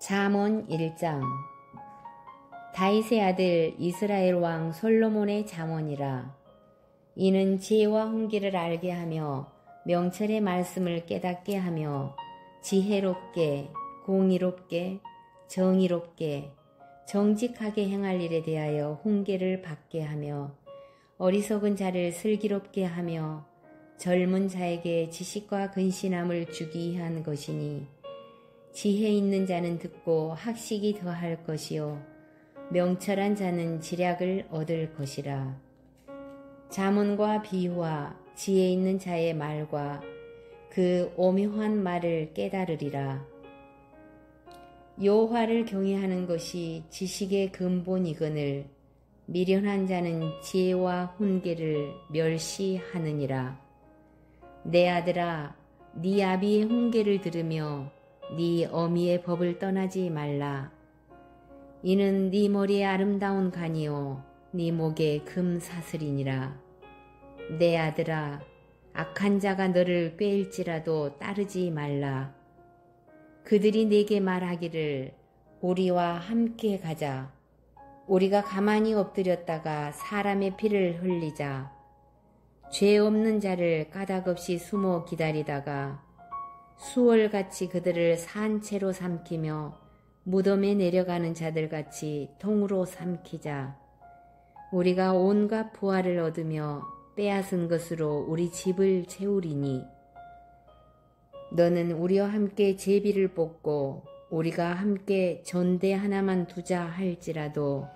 잠언 1장. 다윗의 아들 이스라엘 왕 솔로몬의 잠언이라. 이는 지혜와 훈계를 알게 하며 명철의 말씀을 깨닫게 하며 지혜롭게 공의롭게 정의롭게 정직하게 행할 일에 대하여 훈계를 받게 하며 어리석은 자를 슬기롭게 하며 젊은 자에게 지식과 근신함을 주기 위한 것이니, 지혜 있는 자는 듣고 학식이 더할 것이요 명철한 자는 지략을 얻을 것이라. 잠언과 비유와 지혜 있는 자의 말과 그 오묘한 말을 깨달으리라. 여호와를 경외하는 것이 지식의 근본이거늘 미련한 자는 지혜와 훈계를 멸시하느니라. 내 아들아, 네 아비의 훈계를 들으며 네 어미의 법을 떠나지 말라. 이는 네 머리에 아름다운 간이요 네 목에 금사슬이니라. 내 아들아, 악한 자가 너를 꾀일지라도 따르지 말라. 그들이 네게 말하기를 우리와 함께 가자. 우리가 가만히 엎드렸다가 사람의 피를 흘리자. 죄 없는 자를 까닭없이 숨어 기다리다가 수월같이 그들을 산채로 삼키며 무덤에 내려가는 자들같이 통으로 삼키자. 우리가 온갖 부활을 얻으며 빼앗은 것으로 우리 집을 채우리니, 너는 우리와 함께 제비를 뽑고 우리가 함께 전대 하나만 두자 할지라도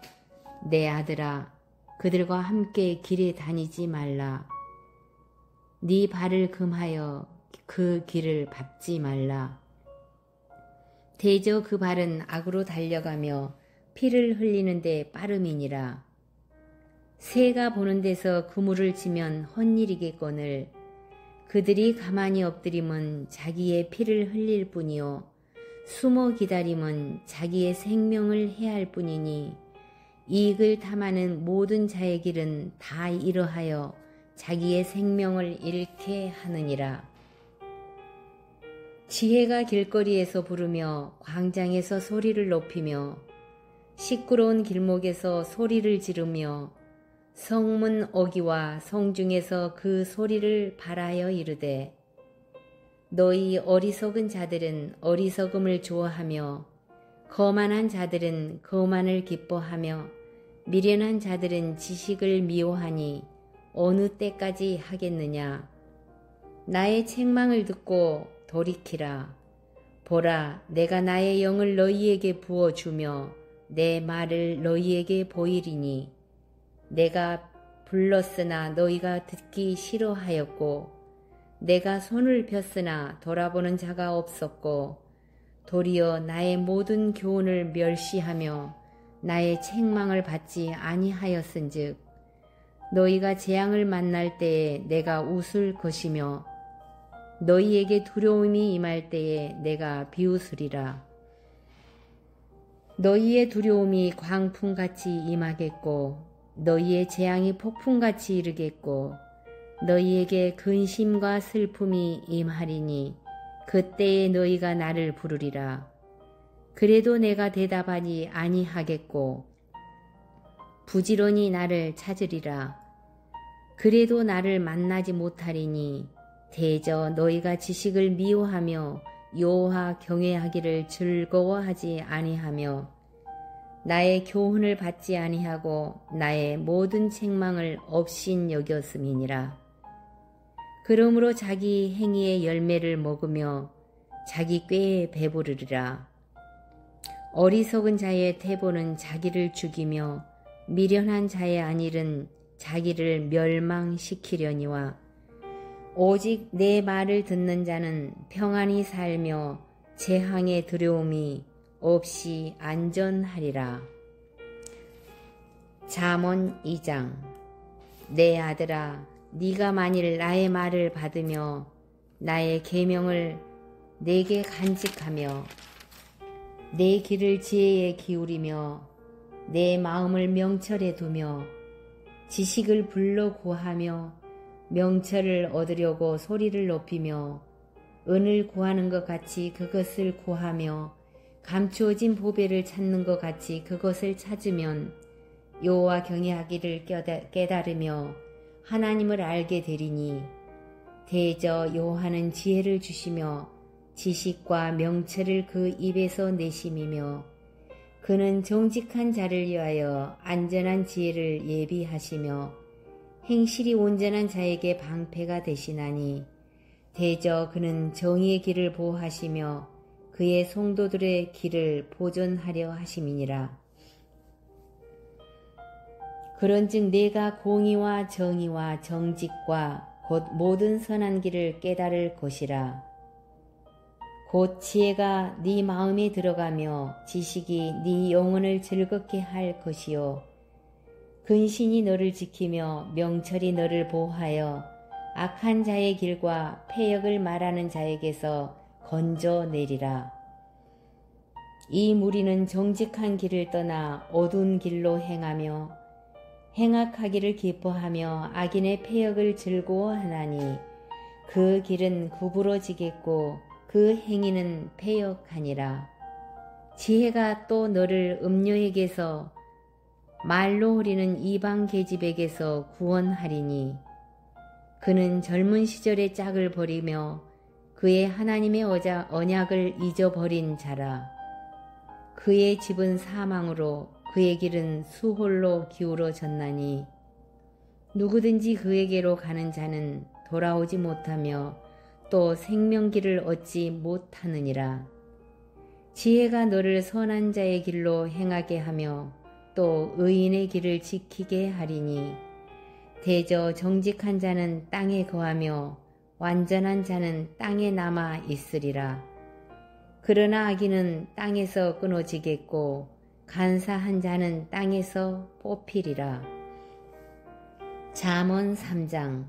내 아들아, 그들과 함께 길에 다니지 말라. 네 발을 금하여 그 길을 밟지 말라. 대저 그 발은 악으로 달려가며 피를 흘리는데 빠름이니라. 새가 보는 데서 그물을 치면 헛일이겠거늘 그들이 가만히 엎드림은 자기의 피를 흘릴 뿐이요 숨어 기다림은 자기의 생명을 해할 뿐이니, 이익을 탐하는 모든 자의 길은 다 이러하여 자기의 생명을 잃게 하느니라. 지혜가 길거리에서 부르며 광장에서 소리를 높이며 시끄러운 길목에서 소리를 지르며 성문 어귀와 성중에서 그 소리를 발하여 이르되, 너희 어리석은 자들은 어리석음을 좋아하며 거만한 자들은 거만을 기뻐하며 미련한 자들은 지식을 미워하니 어느 때까지 하겠느냐. 나의 책망을 듣고 돌이키라. 보라, 내가 나의 영을 너희에게 부어주며 내 말을 너희에게 보이리니, 내가 불렀으나 너희가 듣기 싫어하였고 내가 손을 폈으나 돌아보는 자가 없었고, 도리어 나의 모든 교훈을 멸시하며 나의 책망을 받지 아니하였은즉 너희가 재앙을 만날 때에 내가 웃을 것이며 너희에게 두려움이 임할 때에 내가 비웃으리라. 너희의 두려움이 광풍같이 임하겠고 너희의 재앙이 폭풍같이 이르겠고 너희에게 근심과 슬픔이 임하리니 그때에 너희가 나를 부르리라. 그래도 내가 대답하지 아니하겠고 부지런히 나를 찾으리라. 그래도 나를 만나지 못하리니 대저 너희가 지식을 미워하며 여호와 경외하기를 즐거워하지 아니하며 나의 교훈을 받지 아니하고 나의 모든 책망을 없인 여겼음이니라. 그러므로 자기 행위의 열매를 먹으며 자기 꾀에 배부르리라. 어리석은 자의 태보는 자기를 죽이며 미련한 자의 안일은 자기를 멸망시키려니와, 오직 내 말을 듣는 자는 평안히 살며 재앙의 두려움이 없이 안전하리라. 잠언 2장. 내 아들아, 네가 만일 나의 말을 받으며 나의 계명을 내게 간직하며 내 귀를 지혜에 기울이며 내 마음을 명철에 두며 지식을 불러 구하며 명철을 얻으려고 소리를 높이며 은을 구하는 것 같이 그것을 구하며 감추어진 보배를 찾는 것 같이 그것을 찾으면 여호와 경외하기를 깨달으며 하나님을 알게 되리니 대저 여호와는 지혜를 주시며 지식과 명철을 그 입에서 내심이며 그는 정직한 자를 위하여 안전한 지혜를 예비하시며 행실이 온전한 자에게 방패가 되시나니 대저 그는 정의의 길을 보호하시며 그의 성도들의 길을 보존하려 하심이니라. 그런즉 내가 공의와 정의와 정직과 곧 모든 선한 길을 깨달을 것이라. 곧 지혜가 네 마음에 들어가며 지식이 네 영혼을 즐겁게 할 것이요 근신이 너를 지키며 명철이 너를 보호하여 악한 자의 길과 패역을 말하는 자에게서 건져내리라. 이 무리는 정직한 길을 떠나 어두운 길로 행하며 행악하기를 기뻐하며 악인의 패역을 즐거워하나니 그 길은 구부러지겠고 그 행위는 패역하니라. 지혜가 또 너를 음료에게서 말로 홀리는 이방 계집에게서 구원하리니 그는 젊은 시절의 짝을 버리며 그의 하나님의 언약을 잊어버린 자라. 그의 집은 사망으로 그의 길은 수홀로 기울어졌나니 누구든지 그에게로 가는 자는 돌아오지 못하며 또 생명길을 얻지 못하느니라. 지혜가 너를 선한 자의 길로 행하게 하며 또 의인의 길을 지키게 하리니 대저 정직한 자는 땅에 거하며 완전한 자는 땅에 남아 있으리라. 그러나 악인은 땅에서 끊어지겠고 간사한 자는 땅에서 뽑히리라. 잠언 3장.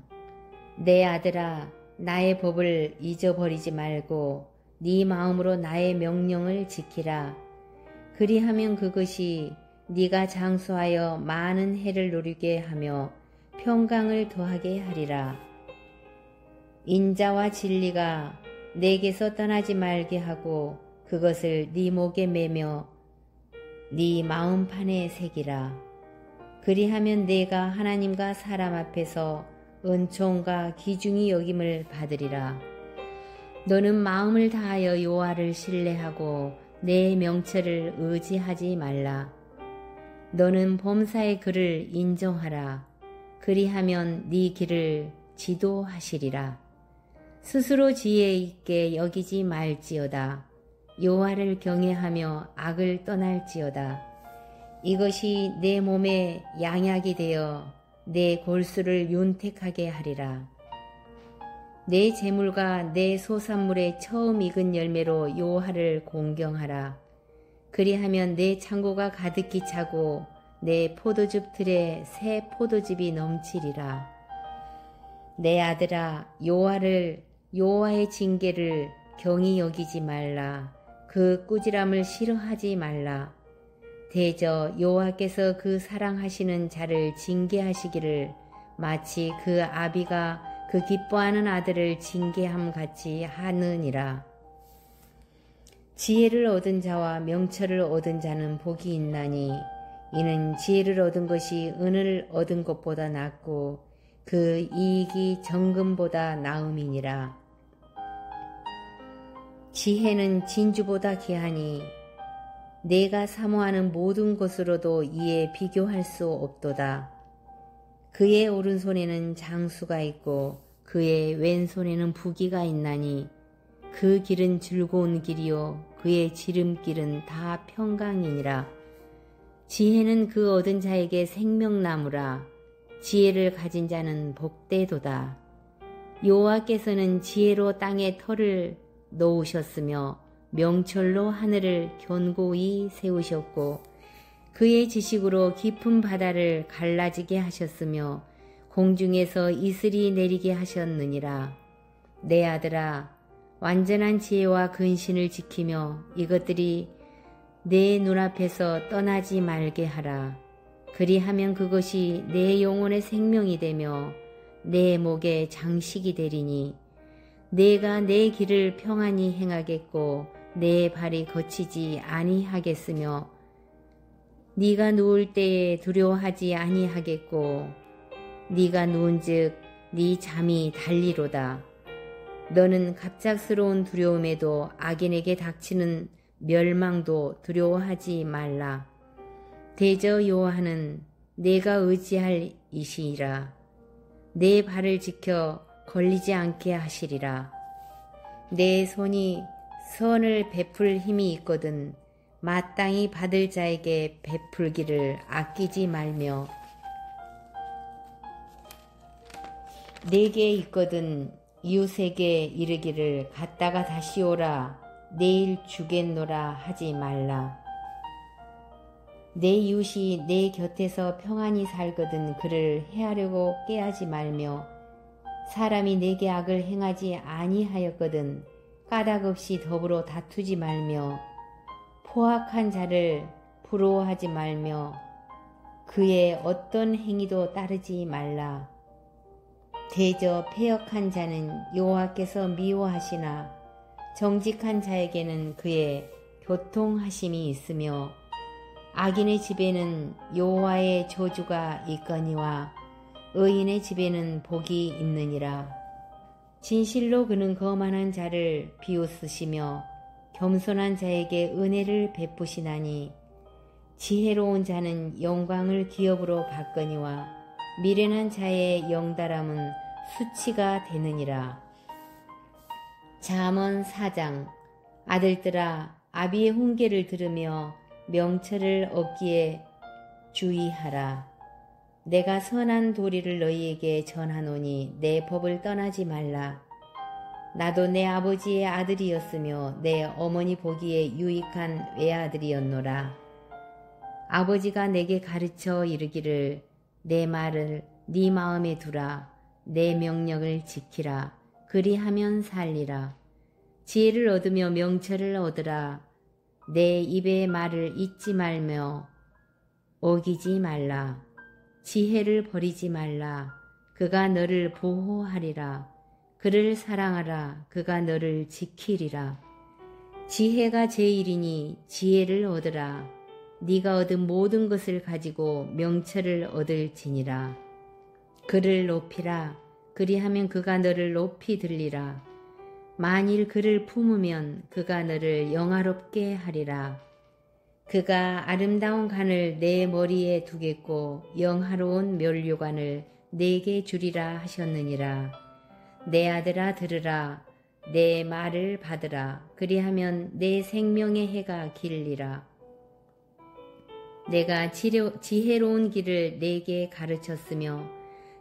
내 아들아 나의 법을 잊어버리지 말고 네 마음으로 나의 명령을 지키라. 그리하면 그것이 네가 장수하여 많은 해를 누리게 하며 평강을 더하게 하리라. 인자와 진리가 내게서 떠나지 말게 하고 그것을 네 목에 매며 네 마음판에 새기라. 그리하면 내가 하나님과 사람 앞에서 은총과 기중이 여김을 받으리라. 너는 마음을 다하여 여호와를 신뢰하고 내 명철을 의지하지 말라. 너는 범사의 그를 인정하라. 그리하면 네 길을 지도하시리라. 스스로 지혜 있게 여기지 말지어다. 여호와를 경외하며 악을 떠날지어다. 이것이 내 몸에 양약이 되어 내 골수를 윤택하게 하리라. 내 재물과 내 소산물의 처음 익은 열매로 여호와를 공경하라. 그리하면 내 창고가 가득히 차고 내 포도즙 틀에 새 포도즙이 넘치리라. 내 아들아 여호와의 징계를 경히 여기지 말라. 그 꾸지람을 싫어하지 말라. 대저 여호와께서 그 사랑하시는 자를 징계하시기를 마치 그 아비가 그 기뻐하는 아들을 징계함 같이 하느니라. 지혜를 얻은 자와 명철을 얻은 자는 복이 있나니 이는 지혜를 얻은 것이 은을 얻은 것보다 낫고 그 이익이 정금보다 나음이니라. 지혜는 진주보다 귀하니 내가 사모하는 모든 것으로도 이에 비교할 수 없도다. 그의 오른손에는 장수가 있고 그의 왼손에는 부귀가 있나니 그 길은 즐거운 길이요 그의 지름길은 다 평강이니라. 지혜는 그 얻은 자에게 생명나무라. 지혜를 가진 자는 복되도다. 여호와께서는 지혜로 땅에 터를 놓으셨으며 명철로 하늘을 견고히 세우셨고 그의 지식으로 깊은 바다를 갈라지게 하셨으며 공중에서 이슬이 내리게 하셨느니라. 내 아들아 완전한 지혜와 근신을 지키며 이것들이 내 눈앞에서 떠나지 말게 하라. 그리하면 그것이 내 영혼의 생명이 되며 내 목에 장식이 되리니 내가 내 길을 평안히 행하겠고 내 발이 거치지 아니하겠으며 네가 누울 때에 두려워하지 아니하겠고 네가 누운즉 네 잠이 달리로다. 너는 갑작스러운 두려움에도 악인에게 닥치는 멸망도 두려워하지 말라. 대저 여호와는 내가 의지할 이시니라. 내 발을 지켜 걸리지 않게 하시리라. 내 손이 선을 베풀 힘이 있거든 마땅히 받을 자에게 베풀기를 아끼지 말며 내게 있거든 이웃에게 이르기를 갔다가 다시 오라 내일 주겠노라 하지 말라. 내 이웃이 내 곁에서 평안히 살거든 그를 해하려고 꾀하지 말며 사람이 내게 악을 행하지 아니하였거든 까닭없이 더불어 다투지 말며 포악한 자를 부러워하지 말며 그의 어떤 행위도 따르지 말라. 대저 패역한 자는 여호와께서 미워하시나 정직한 자에게는 그의 교통하심이 있으며 악인의 집에는 여호와의 저주가 있거니와 의인의 집에는 복이 있느니라. 진실로 그는 거만한 자를 비웃으시며 겸손한 자에게 은혜를 베푸시나니 지혜로운 자는 영광을 기업으로 받거니와 미련한 자의 영달함은 수치가 되느니라. 잠언 4장. 아들들아 아비의 훈계를 들으며 명철을 얻기에 주의하라. 내가 선한 도리를 너희에게 전하노니 내 법을 떠나지 말라. 나도 내 아버지의 아들이었으며 내 어머니 보기에 유익한 외아들이었노라. 아버지가 내게 가르쳐 이르기를 내 말을 네 마음에 두라. 내 명령을 지키라. 그리하면 살리라. 지혜를 얻으며 명철을 얻으라. 내 입의 말을 잊지 말며 어기지 말라. 지혜를 버리지 말라. 그가 너를 보호하리라. 그를 사랑하라. 그가 너를 지키리라. 지혜가 제일이니 지혜를 얻으라. 네가 얻은 모든 것을 가지고 명철을 얻을지니라. 그를 높이라. 그리하면 그가 너를 높이 들리라. 만일 그를 품으면 그가 너를 영화롭게 하리라. 그가 아름다운 간을 내 머리에 두겠고 영화로운 면류관을 내게 주리라 하셨느니라. 내 아들아 들으라. 내 말을 받으라. 그리하면 내 생명의 해가 길리라. 내가 지혜로운 길을 내게 가르쳤으며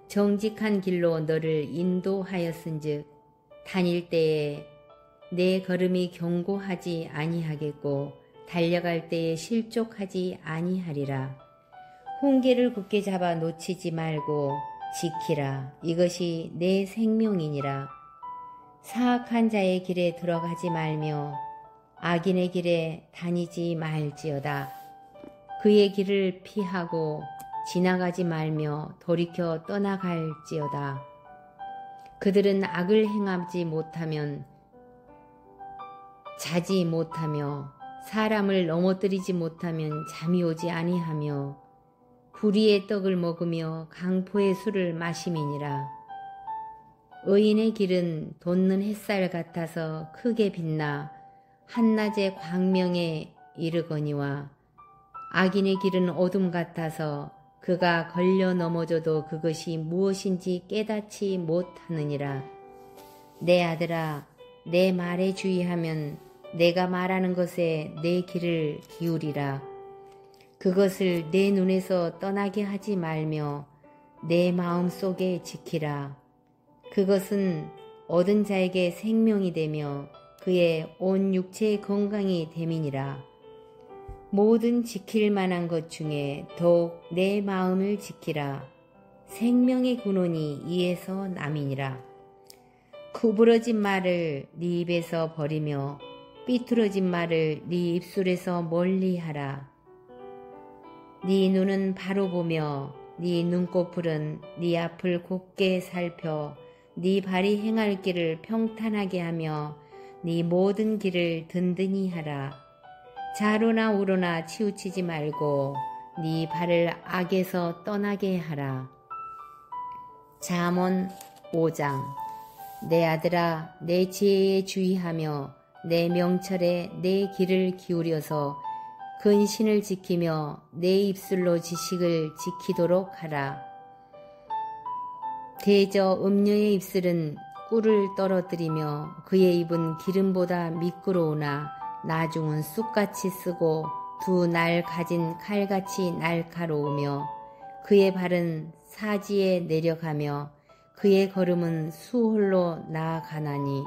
정직한 길로 너를 인도하였은즉 다닐 때에 내 걸음이 견고하지 아니하겠고 달려갈 때에 실족하지 아니하리라. 훈계를 굳게 잡아 놓치지 말고 지키라. 이것이 내 생명이니라. 사악한 자의 길에 들어가지 말며 악인의 길에 다니지 말지어다. 그의 길을 피하고 지나가지 말며 돌이켜 떠나갈지어다. 그들은 악을 행하지 못하면 자지 못하며 사람을 넘어뜨리지 못하면 잠이 오지 아니하며 불의의 떡을 먹으며 강포의 술을 마심이니라. 의인의 길은 돋는 햇살 같아서 크게 빛나 한낮의 광명에 이르거니와 악인의 길은 어둠 같아서 그가 걸려 넘어져도 그것이 무엇인지 깨닫지 못하느니라. 내 아들아, 내 말에 주의하면 내가 말하는 것에 내 귀를 기울이라. 그것을 내 눈에서 떠나게 하지 말며 내 마음 속에 지키라. 그것은 얻은 자에게 생명이 되며 그의 온 육체의 건강이 됨이니라. 모든 지킬 만한 것 중에 더욱 내 마음을 지키라. 생명의 근원이 이에서 남이니라. 구부러진 말을 네 입에서 버리며 삐뚤어진 말을 네 입술에서 멀리하라. 네 눈은 바로 보며 네 눈꺼풀은 네 앞을 곱게 살펴 네 발이 행할 길을 평탄하게 하며 네 모든 길을 든든히 하라. 좌로나 우로나 치우치지 말고 네 발을 악에서 떠나게 하라. 잠언 5장. 내 아들아, 내 지혜에 주의하며 내 명철에 내 귀를 기울여서 근신을 지키며 내 입술로 지식을 지키도록 하라. 대저 음녀의 입술은 꿀을 떨어뜨리며 그의 입은 기름보다 미끄러우나 나중은 쑥같이 쓰고 두 날 가진 칼같이 날카로우며 그의 발은 사지에 내려가며 그의 걸음은 수홀로 나아가나니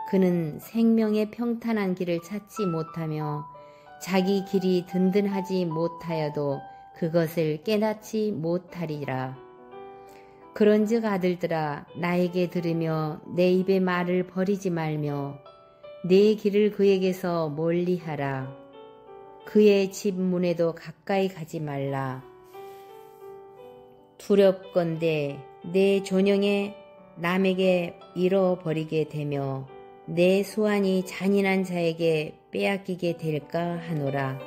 그는 생명의 평탄한 길을 찾지 못하며 자기 길이 든든하지 못하여도 그것을 깨닫지 못하리라. 그런즉 아들들아, 나에게 들으며 내 입의 말을 버리지 말며 내 길을 그에게서 멀리하라. 그의 집 문에도 가까이 가지 말라. 두렵건대 내 존영에 남에게 잃어버리게 되며 내 소환이 잔인한 자에게 빼앗기게 될까 하노라.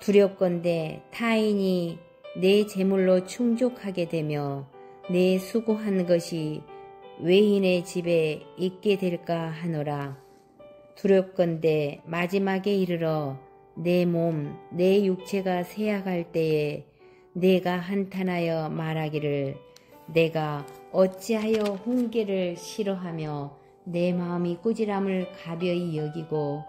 두렵건대 타인이 내 재물로 충족하게 되며 내 수고한 것이 외인의 집에 있게 될까 하노라. 두렵건대 마지막에 이르러 내 몸, 내 육체가 쇠약할 때에 내가 한탄하여 말하기를 내가 어찌하여 훈계를 싫어하며 내 마음이 꾸지람을 가벼이 여기고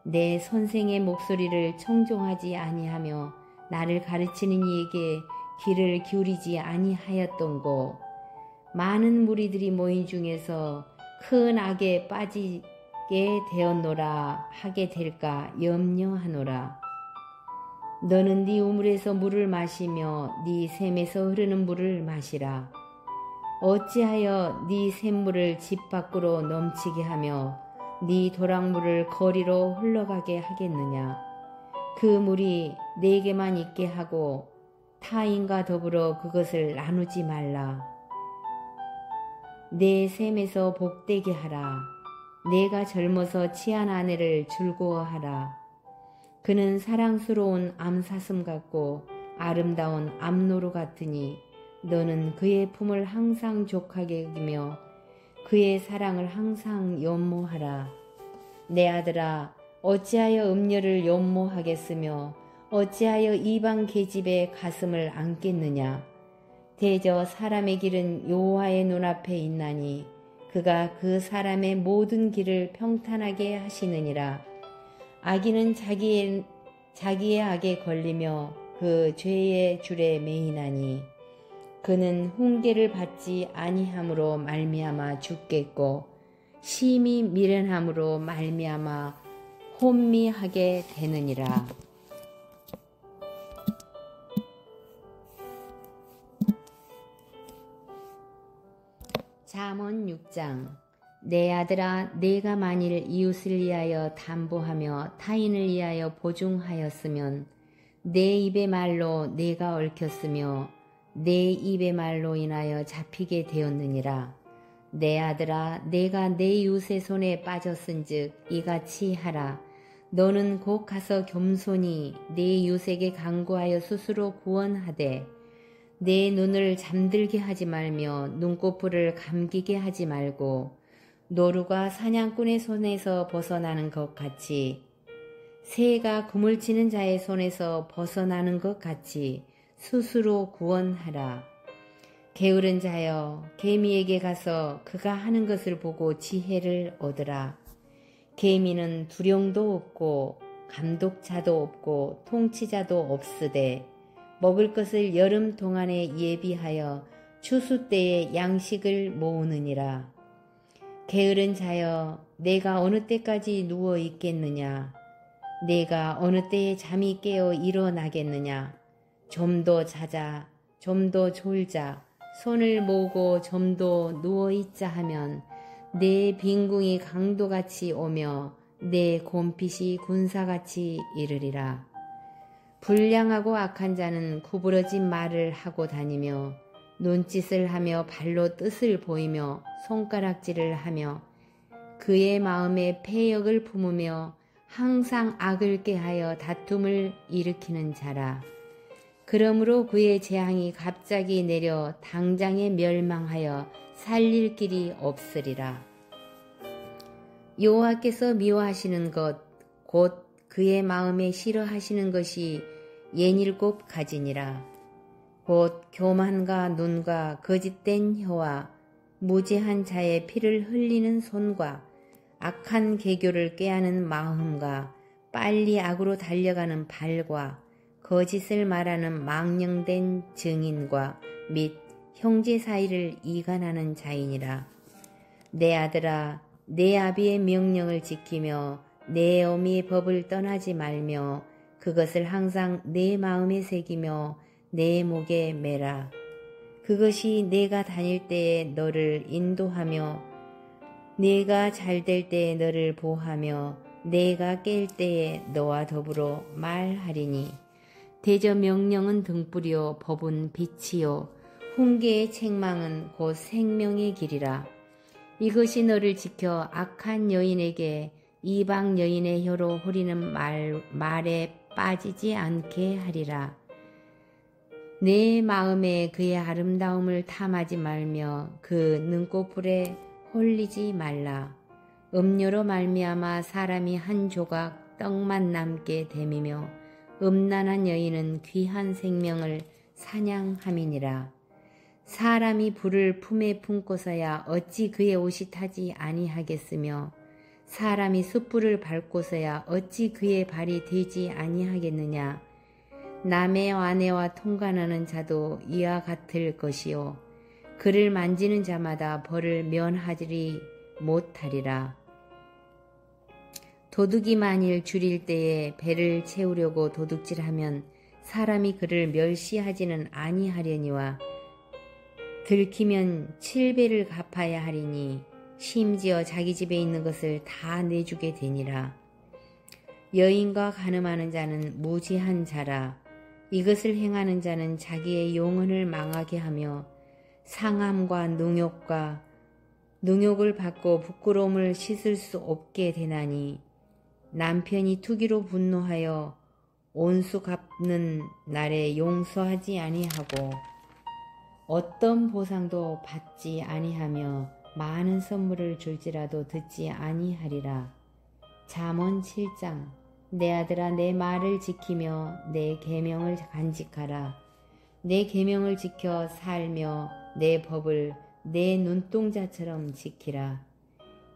내 선생의 목소리를 청종하지 아니하며 나를 가르치는 이에게 귀를 기울이지 아니하였던고. 많은 무리들이 모인 중에서 큰 악에 빠지게 되었노라 하게 될까 염려하노라. 너는 네 우물에서 물을 마시며 네 샘에서 흐르는 물을 마시라. 어찌하여 네 샘물을 집 밖으로 넘치게 하며 네 도랑물을 거리로 흘러가게 하겠느냐. 그 물이 네게만 있게 하고 타인과 더불어 그것을 나누지 말라. 내 샘에서 복되게 하라. 내가 젊어서 취한 아내를 즐거워하라. 그는 사랑스러운 암사슴 같고 아름다운 암노루 같으니 너는 그의 품을 항상 족하게 여기며 그의 사랑을 항상 연모하라. 내 아들아, 어찌하여 음녀를 연모하겠으며 어찌하여 이방 계집의 가슴을 안겠느냐. 대저 사람의 길은 여호와의 눈앞에 있나니 그가 그 사람의 모든 길을 평탄하게 하시느니라. 악인은 자기의 악에 걸리며 그 죄의 줄에 매이나니 그는 훈계를 받지 아니함으로 말미암아 죽겠고 심히 미련함으로 말미암아 혼미하게 되느니라. 잠언 6장. 내 아들아, 내가 만일 이웃을 위하여 담보하며 타인을 위하여 보증하였으면 내 입의 말로 내가 얽혔으며 내 입의 말로 인하여 잡히게 되었느니라. 내 아들아, 내가 내 이웃의 손에 빠졌은즉 이같이 하라. 너는 곧 가서 겸손히 내 이웃에게 간구하여 스스로 구원하되 내 눈을 잠들게 하지 말며 눈꺼풀을 감기게 하지 말고 노루가 사냥꾼의 손에서 벗어나는 것 같이 새가 그물 치는 자의 손에서 벗어나는 것 같이 스스로 구원하라. 게으른 자여, 개미에게 가서 그가 하는 것을 보고 지혜를 얻으라. 개미는 두령도 없고 감독자도 없고 통치자도 없으되 먹을 것을 여름 동안에 예비하여 추수 때에 양식을 모으느니라. 게으른 자여, 내가 어느 때까지 누워 있겠느냐. 내가 어느 때에 잠이 깨어 일어나겠느냐. 좀 더 자자, 좀 더 졸자, 손을 모으고 좀 더 누워있자 하면 내 빈궁이 강도같이 오며 내 곰핏이 군사같이 이르리라. 불량하고 악한 자는 구부러진 말을 하고 다니며 눈짓을 하며 발로 뜻을 보이며 손가락질을 하며 그의 마음에 패역을 품으며 항상 악을 꾀하여 다툼을 일으키는 자라. 그러므로 그의 재앙이 갑자기 내려 당장에 멸망하여 살릴 길이 없으리라. 여호와께서 미워하시는 것 곧 그의 마음에 싫어하시는 것이 67가지니라. 곧 교만과 눈과 거짓된 혀와 무죄한 자의 피를 흘리는 손과 악한 계교를 꾀하는 마음과 빨리 악으로 달려가는 발과 거짓을 말하는 망령된 증인과 및 형제 사이를 이간하는 자이니라. 내 아들아, 내 아비의 명령을 지키며 내 어미의 법을 떠나지 말며 그것을 항상 내 마음에 새기며 내 목에 매라. 그것이 내가 다닐 때에 너를 인도하며 내가 잘될 때에 너를 보호하며 내가 깰 때에 너와 더불어 말하리니 대저 명령은 등불이요 법은 빛이요 훈계의 책망은 곧 생명의 길이라. 이것이 너를 지켜 악한 여인에게 이방 여인의 혀로 후리는 말에 빠지지 않게 하리라. 내 마음에 그의 아름다움을 탐하지 말며 그 눈꺼풀에 홀리지 말라. 음료로 말미암아 사람이 한 조각 떡만 남게 됨이며 음란한 여인은 귀한 생명을 사냥함이니라. 사람이 불을 품에 품고서야 어찌 그의 옷이 타지 아니하겠으며 사람이 숯불을 밟고서야 어찌 그의 발이 되지 아니하겠느냐. 남의 아내와 통관하는 자도 이와 같을 것이요 그를 만지는 자마다 벌을 면하지 못하리라. 도둑이 만일 줄일 때에 배를 채우려고 도둑질하면 사람이 그를 멸시하지는 아니하려니와 들키면 7배를 갚아야 하리니 심지어 자기 집에 있는 것을 다 내주게 되니라. 여인과 간음하는 자는 무지한 자라. 이것을 행하는 자는 자기의 영혼을 망하게 하며 상함과 능욕을 받고 부끄러움을 씻을 수 없게 되나니 남편이 투기로 분노하여 온수 갚는 날에 용서하지 아니하고 어떤 보상도 받지 아니하며 많은 선물을 줄지라도 듣지 아니하리라. 잠언 7장. 내 아들아, 내 말을 지키며 내 계명을 간직하라. 내 계명을 지켜 살며 내 법을 내 눈동자처럼 지키라.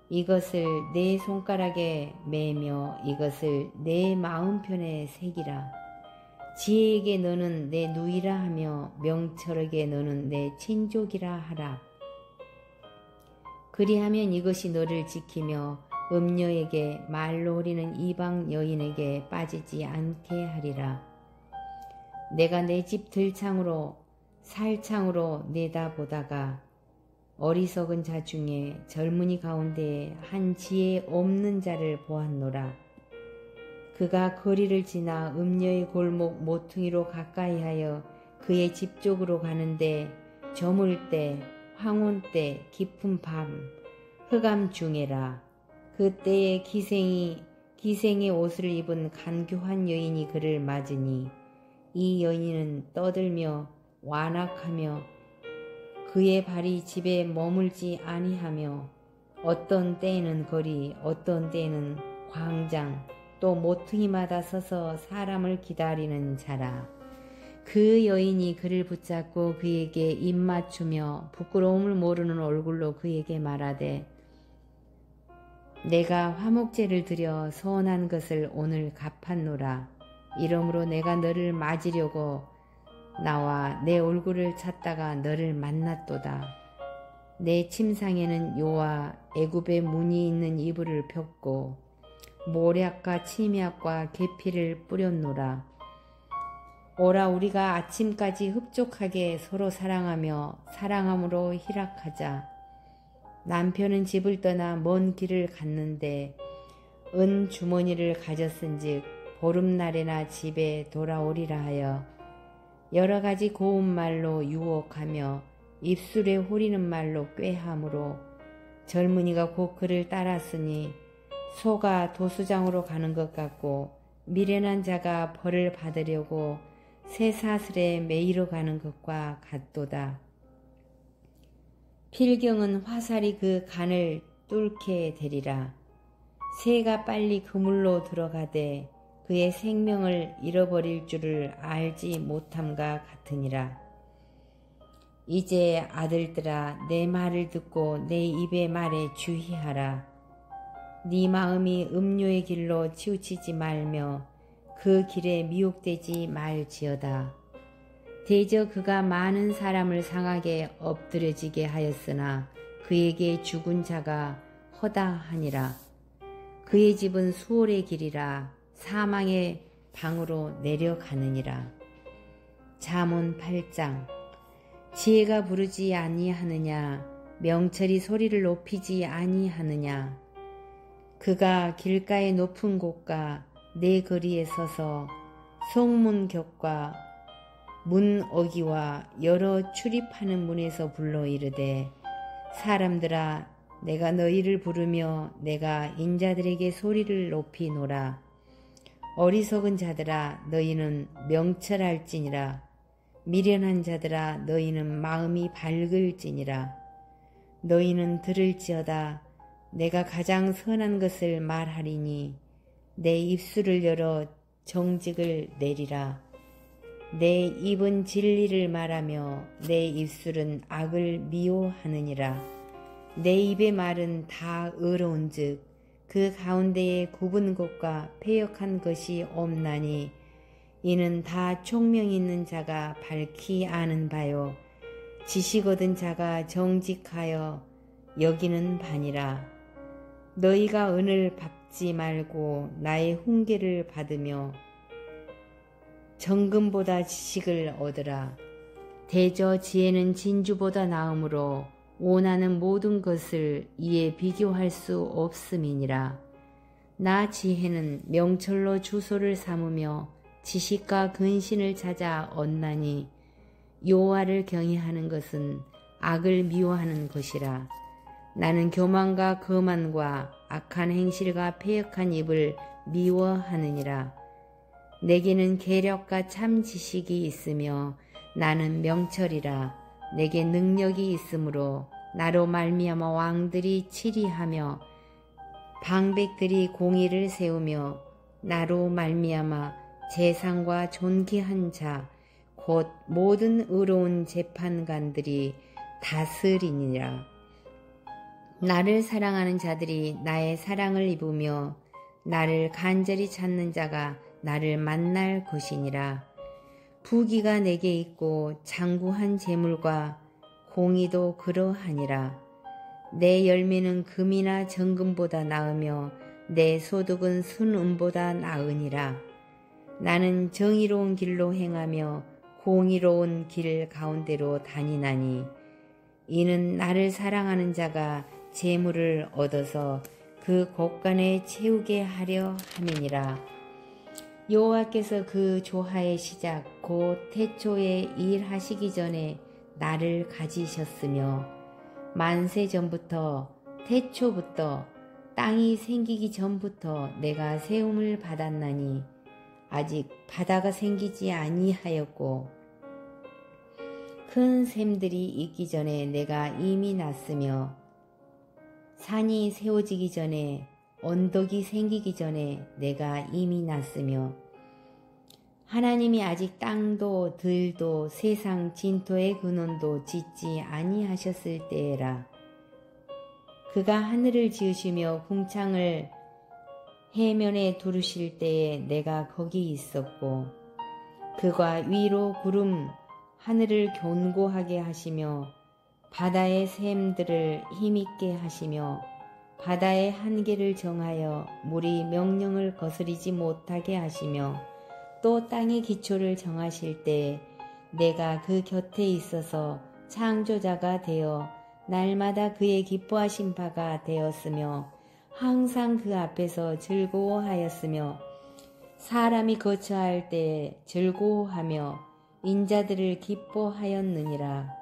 이것을 내 손가락에 매며 이것을 내 마음편에 새기라. 지혜에게 너는 내 누이라 하며 명철에게 너는 내 친족이라 하라. 그리하면 이것이 너를 지키며 음녀에게 말로 후리는 이방 여인에게 빠지지 않게 하리라. 내가 내 집 들창으로 살창으로 내다보다가 어리석은 자 중에 젊은이 가운데 한 지혜 없는 자를 보았노라. 그가 거리를 지나 음녀의 골목 모퉁이로 가까이하여 그의 집 쪽으로 가는데 저물 때 황혼 때 깊은 밤 흑암 중에라. 그때에 기생의 옷을 입은 간교한 여인이 그를 맞으니 이 여인은 떠들며 완악하며 그의 발이 집에 머물지 아니하며 어떤 때에는 거리 어떤 때에는 광장 또 모퉁이마다 서서 사람을 기다리는 자라. 그 여인이 그를 붙잡고 그에게 입맞추며 부끄러움을 모르는 얼굴로 그에게 말하되 내가 화목제를 드려 서원한 것을 오늘 갚았노라. 이러므로 내가 너를 맞으려고 나와 내 얼굴을 찾다가 너를 만났도다. 내 침상에는 요와 애굽의 문이 있는 이불을 폈고 모략과 침약과 계피를 뿌렸노라. 오라 우리가 아침까지 흡족하게 서로 사랑하며 사랑함으로 희락하자. 남편은 집을 떠나 먼 길을 갔는데 은 주머니를 가졌은즉 보름날에나 집에 돌아오리라 하여 여러 가지 고운 말로 유혹하며 입술에 후리는 말로 꾀함으로 젊은이가 곧 그를 따랐으니 소가 도수장으로 가는 것 같고 미련한 자가 벌을 받으려고 쇠사슬에 매이러 가는 것과 같도다. 필경은 화살이 그 간을 뚫게 되리라. 새가 빨리 그물로 들어가되 그의 생명을 잃어버릴 줄을 알지 못함과 같으니라. 이제 아들들아, 내 말을 듣고 내 입의 말에 주의하라. 네 마음이 음료의 길로 치우치지 말며 그 길에 미혹되지 말지어다. 대저 그가 많은 사람을 상하게 엎드려지게 하였으나 그에게 죽은 자가 허다하니라. 그의 집은 수월의 길이라 사망의 방으로 내려가느니라. 잠언 8장. 지혜가 부르지 아니하느냐, 명철이 소리를 높이지 아니하느냐. 그가 길가의 높은 곳과 내 거리에 서서 성문 곁과 문 어기와 여러 출입하는 문에서 불러 이르되, 사람들아, 내가 너희를 부르며 내가 인자들에게 소리를 높이노라. 어리석은 자들아, 너희는 명철할지니라. 미련한 자들아, 너희는 마음이 밝을지니라. 너희는 들을지어다. 내가 가장 선한 것을 말하리니 내 입술을 열어 정직을 내리라. 내 입은 진리를 말하며 내 입술은 악을 미워하느니라. 내 입의 말은 다 의로운즉 그 가운데에 굽은 것과 패역한 것이 없나니 이는 다 총명 있는 자가 밝히 아는 바요 지식 얻은 자가 정직하여 여기는 바니라. 너희가 은을 밟지 말고 나의 훈계를 받으며 정금보다 지식을 얻으라. 대저 지혜는 진주보다 나으므로 원하는 모든 것을 이에 비교할 수 없음이니라. 나 지혜는 명철로 주소를 삼으며 지식과 근신을 찾아 얻나니 여호와를 경외하는 것은 악을 미워하는 것이라. 나는 교만과 거만과 악한 행실과 패역한 입을 미워하느니라. 내게는 계력과 참 지식이 있으며 나는 명철이라. 내게 능력이 있으므로 나로 말미암아 왕들이 치리하며 방백들이 공의를 세우며 나로 말미암아 재상과 존귀한 자 곧 모든 의로운 재판관들이 다스리니라. 나를 사랑하는 자들이 나의 사랑을 입으며 나를 간절히 찾는 자가 나를 만날 것이니라. 부귀가 내게 있고 장구한 재물과 공의도 그러하니라. 내 열매는 금이나 정금보다 나으며 내 소득은 순은보다 나으니라. 나는 정의로운 길로 행하며 공의로운 길 가운데로 다니나니 이는 나를 사랑하는 자가 재물을 얻어서 그 곳간에 채우게 하려 함이니라. 여호와께서 그 조화의 시작 곧 태초에 일하시기 전에 나를 가지셨으며 만세 전부터 태초부터 땅이 생기기 전부터 내가 세움을 받았나니 아직 바다가 생기지 아니하였고 큰 샘들이 있기 전에 내가 이미 났으며 산이 세워지기 전에 언덕이 생기기 전에 내가 이미 났으며 하나님이 아직 땅도 들도 세상 진토의 근원도 짓지 아니하셨을 때에라. 그가 하늘을 지으시며 궁창을 해면에 두르실 때에 내가 거기 있었고 그가 위로 구름 하늘을 견고하게 하시며 바다의 샘들을 힘있게 하시며 바다의 한계를 정하여 물이 명령을 거스리지 못하게 하시며 또 땅의 기초를 정하실 때 내가 그 곁에 있어서 창조자가 되어 날마다 그의 기뻐하신 바가 되었으며 항상 그 앞에서 즐거워하였으며 사람이 거처할 때에 즐거워하며 인자들을 기뻐하였느니라.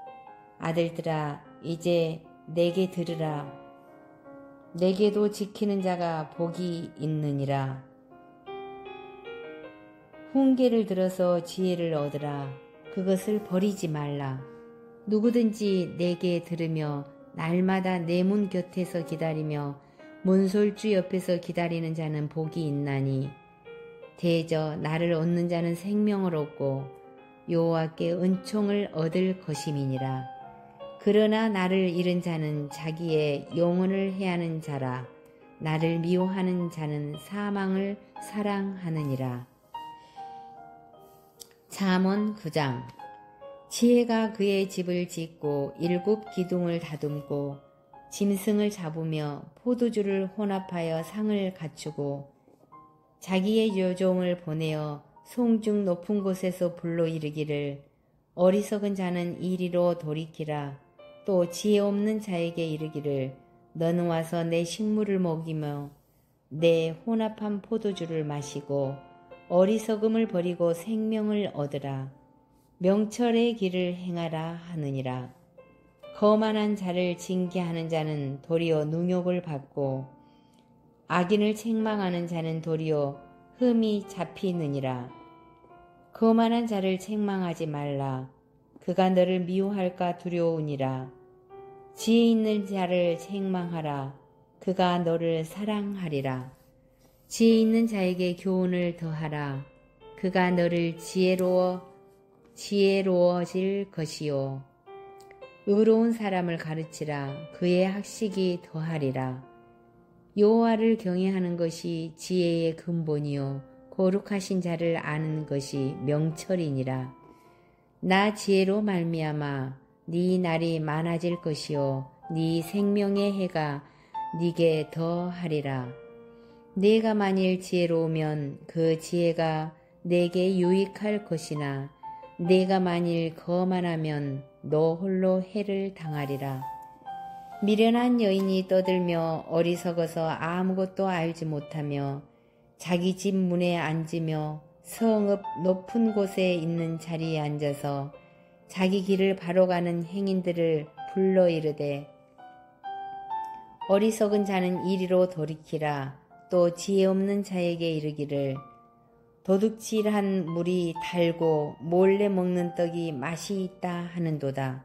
아들들아, 이제 내게 들으라. 내게도 지키는 자가 복이 있느니라. 훈계를 들어서 지혜를 얻으라. 그것을 버리지 말라. 누구든지 내게 들으며 날마다 내 문 곁에서 기다리며 문솔주 옆에서 기다리는 자는 복이 있나니 대저 나를 얻는 자는 생명을 얻고 여호와께 은총을 얻을 것임이니라. 그러나 나를 잃은 자는 자기의 영혼을 해하는 자라. 나를 미워하는 자는 사망을 사랑하느니라. 잠언 9장. 지혜가 그의 집을 짓고 7 기둥을 다듬고 짐승을 잡으며 포도주를 혼합하여 상을 갖추고 자기의 여종을 보내어 송중 높은 곳에서 불러 이르기를 어리석은 자는 이리로 돌이키라. 또 지혜 없는 자에게 이르기를 너는 와서 내 식물을 먹이며 내 혼합한 포도주를 마시고 어리석음을 버리고 생명을 얻으라. 명철의 길을 행하라 하느니라. 거만한 자를 징계하는 자는 도리어 능욕을 받고 악인을 책망하는 자는 도리어 흠이 잡히느니라. 거만한 자를 책망하지 말라. 그가 너를 미워할까 두려우니라. 지혜 있는 자를 책망하라. 그가 너를 사랑하리라. 지혜 있는 자에게 교훈을 더하라. 그가 너를 지혜로워질 것이요. 의로운 사람을 가르치라. 그의 학식이 더하리라. 여호와를 경외하는 것이 지혜의 근본이요 거룩하신 자를 아는 것이 명철이니라. 나 지혜로 말미암아 네 날이 많아질 것이요 네 생명의 해가 네게 더하리라. 내가 만일 지혜로우면 그 지혜가 내게 유익할 것이나 내가 만일 거만하면 너 홀로 해를 당하리라. 미련한 여인이 떠들며 어리석어서 아무것도 알지 못하며 자기 집 문에 앉으며 성읍 높은 곳에 있는 자리에 앉아서 자기 길을 바로 가는 행인들을 불러 이르되 어리석은 자는 이리로 돌이키라. 또 지혜 없는 자에게 이르기를 도둑질한 물이 달고 몰래 먹는 떡이 맛이 있다 하는도다.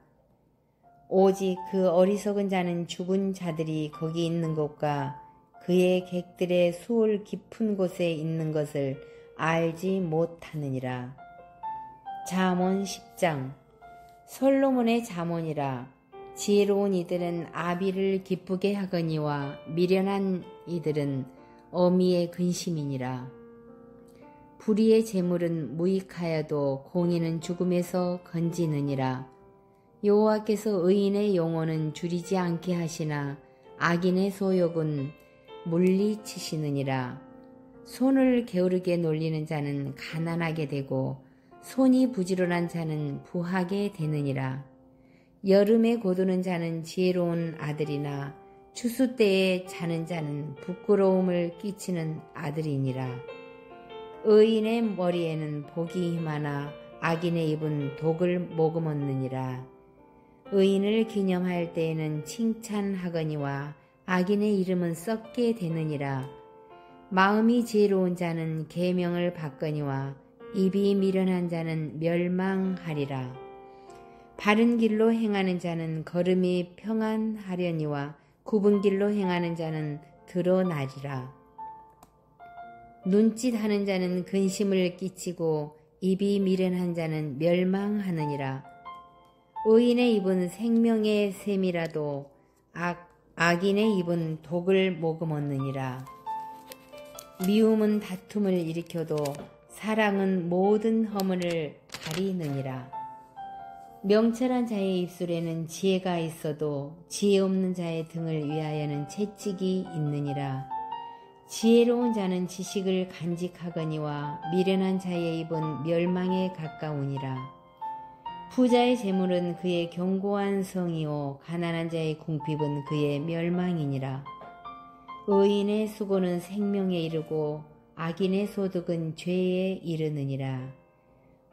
오직 그 어리석은 자는 죽은 자들이 거기 있는 곳과 그의 객들의 수월 깊은 곳에 있는 것을 알지 못하느니라. 잠언 10장. 솔로몬의 잠언이라. 지혜로운 이들은 아비를 기쁘게 하거니와 미련한 이들은 어미의 근심이니라. 불의의 재물은 무익하여도 공의는 죽음에서 건지느니라. 여호와께서 의인의 영혼은 줄이지 않게 하시나 악인의 소욕은 물리치시느니라. 손을 게으르게 놀리는 자는 가난하게 되고 손이 부지런한 자는 부하게 되느니라. 여름에 고두는 자는 지혜로운 아들이나 추수 때에 자는 자는 부끄러움을 끼치는 아들이니라. 의인의 머리에는 복이 힘하나 악인의 입은 독을 머금었느니라. 의인을 기념할 때에는 칭찬하거니와 악인의 이름은 썩게 되느니라. 마음이 지혜로운 자는 계명을 받거니와 입이 미련한 자는 멸망하리라. 바른 길로 행하는 자는 걸음이 평안하려니와 굽은 길로 행하는 자는 드러나리라. 눈짓하는 자는 근심을 끼치고 입이 미련한 자는 멸망하느니라. 의인의 입은 생명의 샘이라도 악인의 입은 독을 머금었느니라. 미움은 다툼을 일으켜도 사랑은 모든 허물을 가리느니라. 명철한 자의 입술에는 지혜가 있어도 지혜 없는 자의 등을 위하여는 채찍이 있느니라. 지혜로운 자는 지식을 간직하거니와 미련한 자의 입은 멸망에 가까우니라. 부자의 재물은 그의 견고한 성이요 가난한 자의 궁핍은 그의 멸망이니라. 의인의 수고는 생명에 이르고 악인의 소득은 죄에 이르느니라.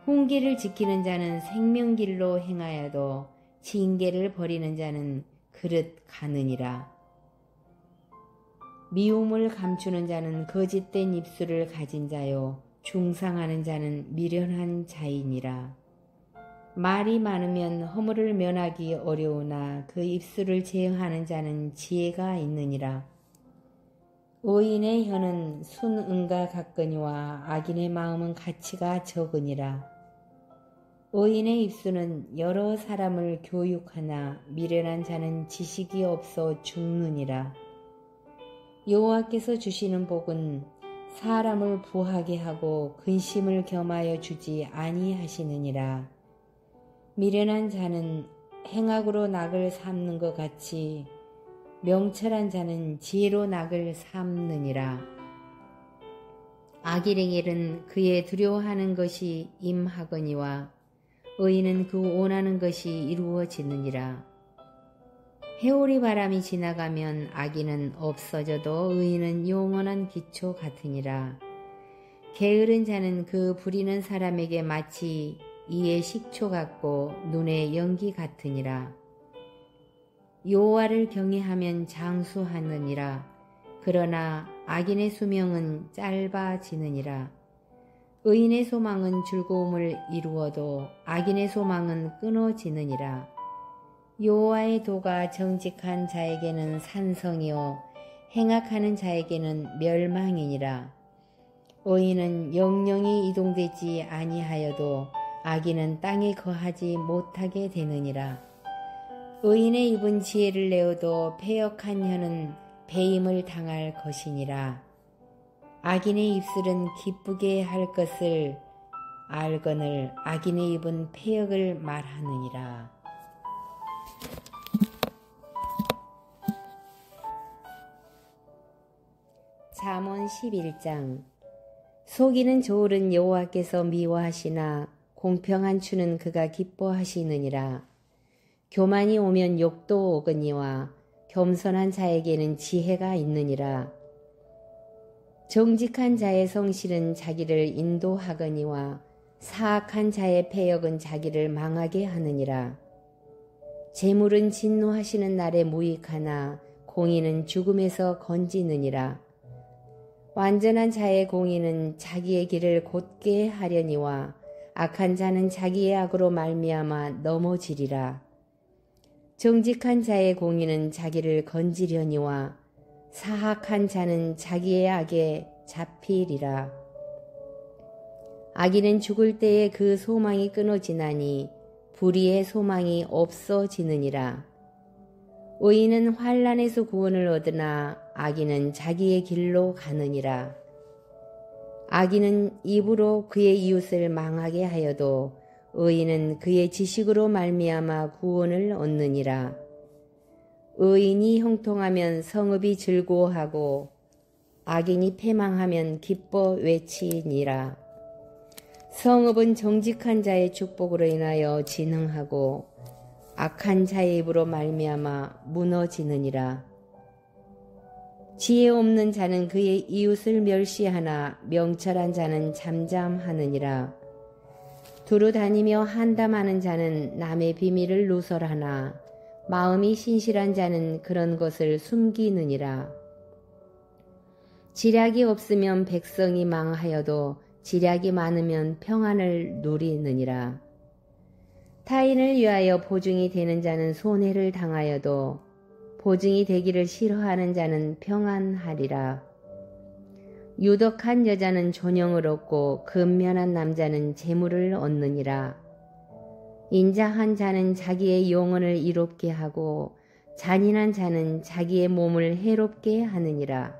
훈계를 지키는 자는 생명길로 행하여도 징계를 버리는 자는 그릇 가느니라. 미움을 감추는 자는 거짓된 입술을 가진 자요 중상하는 자는 미련한 자이니라. 말이 많으면 허물을 면하기 어려우나 그 입술을 제어하는 자는 지혜가 있느니라. 의인의 혀는 순응과 같거니와 악인의 마음은 가치가 적으니라. 의인의 입술은 여러 사람을 교육하나 미련한 자는 지식이 없어 죽느니라. 여호와께서 주시는 복은 사람을 부하게 하고 근심을 겸하여 주지 아니하시느니라. 미련한 자는 행악으로 낙을 삼는 것 같이 명철한 자는 지혜로 낙을 삼느니라. 악인에게는 그의 두려워하는 것이 임하거니와 의인은 그 원하는 것이 이루어지느니라. 해오리 바람이 지나가면 악인은 없어져도 의인은 영원한 기초 같으니라. 게으른 자는 그 부리는 사람에게 마치 이에 식초 같고 눈에 연기 같으니라. 여호와를 경외하면 장수하느니라. 그러나 악인의 수명은 짧아지느니라. 의인의 소망은 즐거움을 이루어도 악인의 소망은 끊어지느니라. 여호와의 도가 정직한 자에게는 산성이요 행악하는 자에게는 멸망이니라. 의인은 영영이 이동되지 아니하여도 악인은 땅에 거하지 못하게 되느니라. 의인의 입은 지혜를 내어도 패역한 혀는 배임을 당할 것이니라. 악인의 입술은 기쁘게 할 것을 알거늘 악인의 입은 패역을 말하느니라. 잠언 11장. 속이는 저울은 여호와께서 미워하시나 공평한 추는 그가 기뻐하시느니라. 교만이 오면 욕도 오거니와 겸손한 자에게는 지혜가 있느니라. 정직한 자의 성실은 자기를 인도하거니와 사악한 자의 패역은 자기를 망하게 하느니라. 재물은 진노하시는 날에 무익하나 공의는 죽음에서 건지느니라. 완전한 자의 공의는 자기의 길을 곧게 하려니와 악한 자는 자기의 악으로 말미암아 넘어지리라. 정직한 자의 공의는 자기를 건지려니와 사악한 자는 자기의 악에 잡히리라. 악인은 죽을 때에 그 소망이 끊어지나니 불의의 소망이 없어지느니라. 의인은 환난에서 구원을 얻으나 악인은 자기의 길로 가느니라. 악인은 입으로 그의 이웃을 망하게 하여도 의인은 그의 지식으로 말미암아 구원을 얻느니라. 의인이 형통하면 성읍이 즐거워하고 악인이 패망하면 기뻐 외치니라. 성읍은 정직한 자의 축복으로 인하여 진흥하고 악한 자의 입으로 말미암아 무너지느니라. 지혜 없는 자는 그의 이웃을 멸시하나 명철한 자는 잠잠하느니라. 두루 다니며 한담하는 자는 남의 비밀을 누설하나 마음이 신실한 자는 그런 것을 숨기느니라. 지략이 없으면 백성이 망하여도 지략이 많으면 평안을 누리느니라. 타인을 위하여 보증이 되는 자는 손해를 당하여도 보증이 되기를 싫어하는 자는 평안하리라. 유덕한 여자는 존영을 얻고 근면한 남자는 재물을 얻느니라. 인자한 자는 자기의 영혼을 이롭게 하고 잔인한 자는 자기의 몸을 해롭게 하느니라.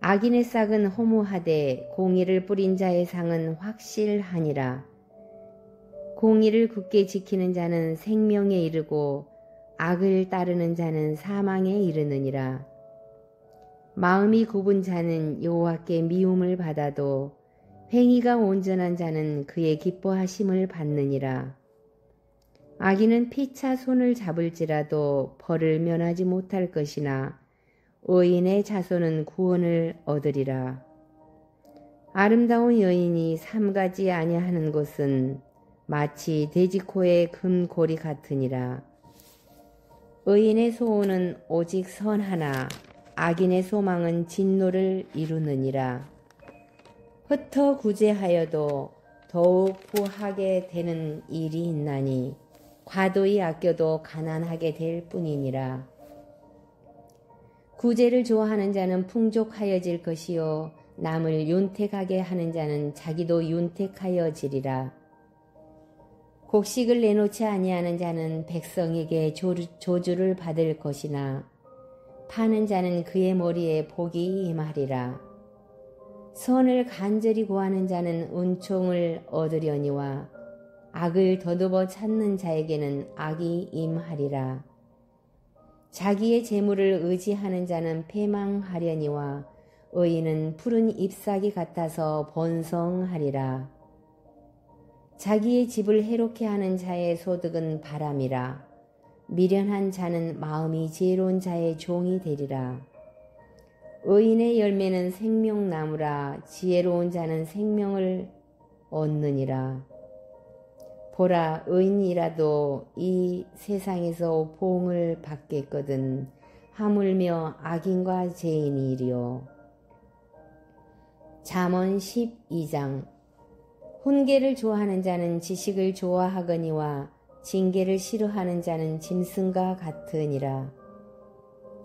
악인의 싹은 허무하되 공의를 뿌린 자의 상은 확실하니라. 공의를 굳게 지키는 자는 생명에 이르고 악을 따르는 자는 사망에 이르느니라. 마음이 굽은 자는 여호와께 미움을 받아도 행위가 온전한 자는 그의 기뻐하심을 받느니라. 악인은 피차 손을 잡을지라도 벌을 면하지 못할 것이나 의인의 자손은 구원을 얻으리라. 아름다운 여인이 삼가지 아니하는 것은 마치 돼지코의 금고리 같으니라. 의인의 소원은 오직 선 하나, 악인의 소망은 진노를 이루느니라. 흩어 구제하여도 더욱 부하게 되는 일이 있나니 과도히 아껴도 가난하게 될 뿐이니라. 구제를 좋아하는 자는 풍족하여질 것이요 남을 윤택하게 하는 자는 자기도 윤택하여지리라. 곡식을 내놓지 아니하는 자는 백성에게 조주를 받을 것이나 파는 자는 그의 머리에 복이 임하리라. 선을 간절히 구하는 자는 은총을 얻으려니와 악을 더듬어 찾는 자에게는 악이 임하리라. 자기의 재물을 의지하는 자는 패망하려니와 의인은 푸른 잎사귀 같아서 번성하리라. 자기의 집을 해롭게 하는 자의 소득은 바람이라. 미련한 자는 마음이 지혜로운 자의 종이 되리라. 의인의 열매는 생명나무라. 지혜로운 자는 생명을 얻느니라. 보라, 의인이라도 이 세상에서 보응을 받겠거든 하물며 악인과 죄인이리요. 잠언 12장. 훈계를 좋아하는 자는 지식을 좋아하거니와 징계를 싫어하는 자는 짐승과 같으니라.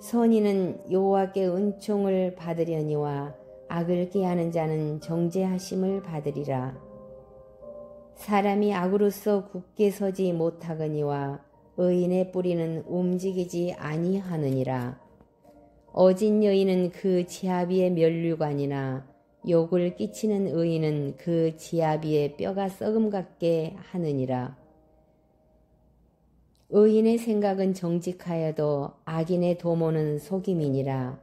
선인은 여호와께 은총을 받으려니와 악을 꾀하는 자는 정죄하심을 받으리라. 사람이 악으로서 굳게 서지 못하거니와 의인의 뿌리는 움직이지 아니하느니라. 어진 여인은 그 지아비의 면류관이나 욕을 끼치는 의인은 그 지아비의 뼈가 썩음 같게 하느니라. 의인의 생각은 정직하여도 악인의 도모는 속임이니라.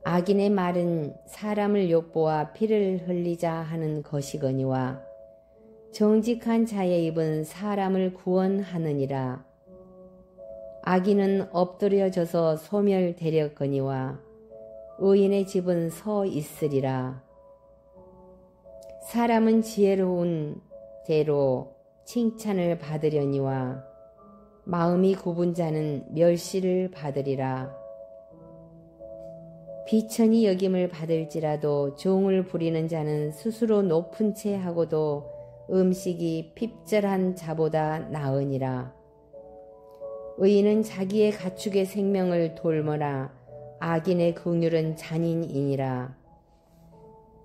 악인의 말은 사람을 욕보아 피를 흘리자 하는 것이거니와 정직한 자의 입은 사람을 구원하느니라. 악인은 엎드려져서 소멸되렸거니와 의인의 집은 서 있으리라. 사람은 지혜로운 대로 칭찬을 받으려니와 마음이 굽은 자는 멸시를 받으리라. 비천히 여김을 받을지라도 종을 부리는 자는 스스로 높은 채 하고도 음식이 핍절한 자보다 나으니라. 의인은 자기의 가축의 생명을 돌머라. 악인의 긍휼은 잔인이니라.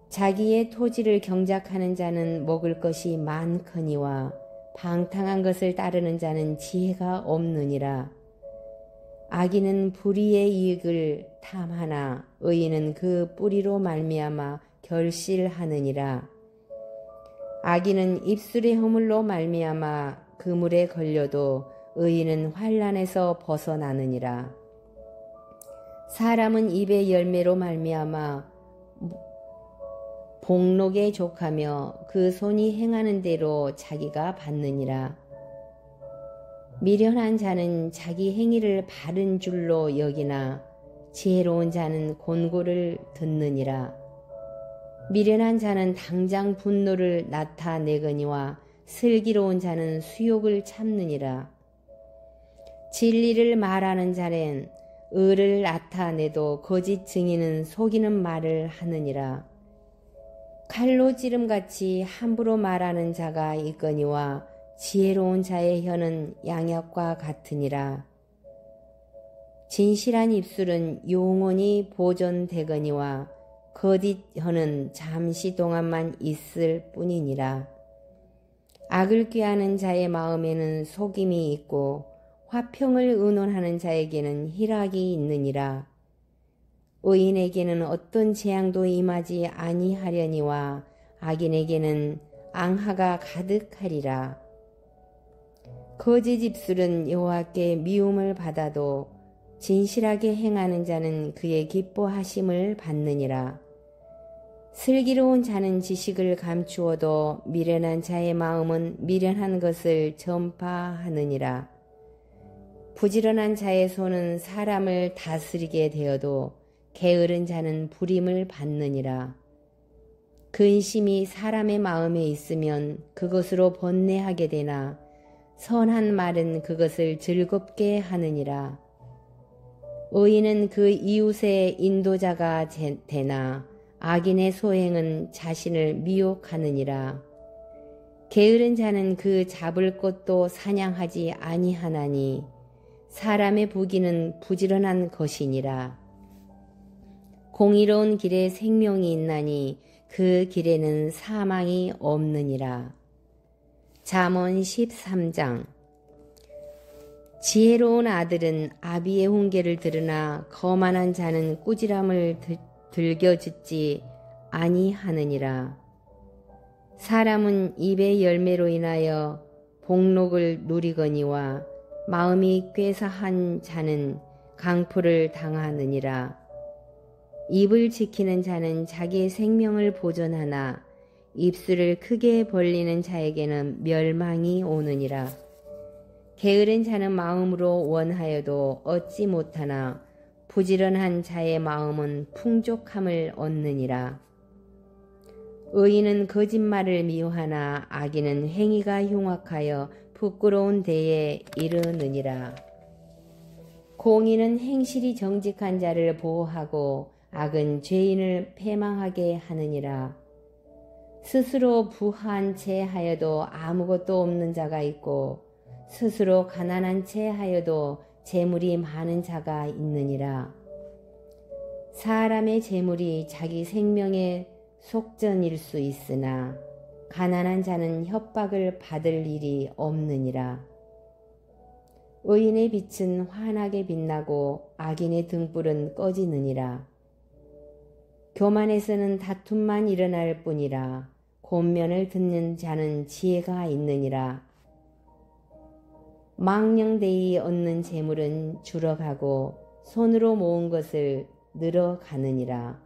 자기의 토지를 경작하는 자는 먹을 것이 많거니와 방탕한 것을 따르는 자는 지혜가 없느니라. 악인은 불의의 이익을 탐하나 의인은 그 뿌리로 말미암아 결실하느니라. 악인은 입술의 허물로 말미암아 그물에 걸려도 의인은 환난에서 벗어나느니라. 사람은 입의 열매로 말미암아 복록에 족하며 그 손이 행하는 대로 자기가 받느니라. 미련한 자는 자기 행위를 바른 줄로 여기나 지혜로운 자는 곤고를 듣느니라. 미련한 자는 당장 분노를 나타내거니와 슬기로운 자는 수욕을 참느니라. 진리를 말하는 자는 의를 나타내도 거짓 증인은 속이는 말을 하느니라. 칼로 찌름같이 함부로 말하는 자가 있거니와 지혜로운 자의 혀는 양약과 같으니라. 진실한 입술은 영원히 보존되거니와 거짓 혀는 잠시 동안만 있을 뿐이니라. 악을 꾀하는 자의 마음에는 속임이 있고 화평을 의논하는 자에게는 희락이 있느니라. 의인에게는 어떤 재앙도 임하지 아니하려니와 악인에게는 앙하가 가득하리라. 거짓 입술은 여호와께 미움을 받아도 진실하게 행하는 자는 그의 기뻐하심을 받느니라. 슬기로운 자는 지식을 감추어도 미련한 자의 마음은 미련한 것을 전파하느니라. 부지런한 자의 손은 사람을 다스리게 되어도 게으른 자는 부림을 받느니라. 근심이 사람의 마음에 있으면 그것으로 번뇌하게 되나 선한 말은 그것을 즐겁게 하느니라. 의인은 그 이웃의 인도자가 되나 악인의 소행은 자신을 미혹하느니라. 게으른 자는 그 잡을 것도 사냥하지 아니하나니 사람의 부귀는 부지런한 것이니라. 공의로운 길에 생명이 있나니 그 길에는 사망이 없느니라. 잠언 13장. 지혜로운 아들은 아비의 훈계를 들으나 거만한 자는 꾸지람을 들겨짓지 아니하느니라. 사람은 입의 열매로 인하여 복록을 누리거니와 마음이 꾀사한 자는 강포를 당하느니라. 입을 지키는 자는 자기의 생명을 보존하나 입술을 크게 벌리는 자에게는 멸망이 오느니라. 게으른 자는 마음으로 원하여도 얻지 못하나 부지런한 자의 마음은 풍족함을 얻느니라. 의인은 거짓말을 미워하나 악인은 행위가 흉악하여 부끄러운 데에 이르느니라. 공의는 행실이 정직한 자를 보호하고 악은 죄인을 패망하게 하느니라. 스스로 부한 채 하여도 아무것도 없는 자가 있고 스스로 가난한 채 하여도 재물이 많은 자가 있느니라. 사람의 재물이 자기 생명의 속전일 수 있으나 가난한 자는 협박을 받을 일이 없느니라. 의인의 빛은 환하게 빛나고 악인의 등불은 꺼지느니라. 교만에서는 다툼만 일어날 뿐이라. 권면을 듣는 자는 지혜가 있느니라. 망령되이 얻는 재물은 줄어가고 손으로 모은 것을 늘어가느니라.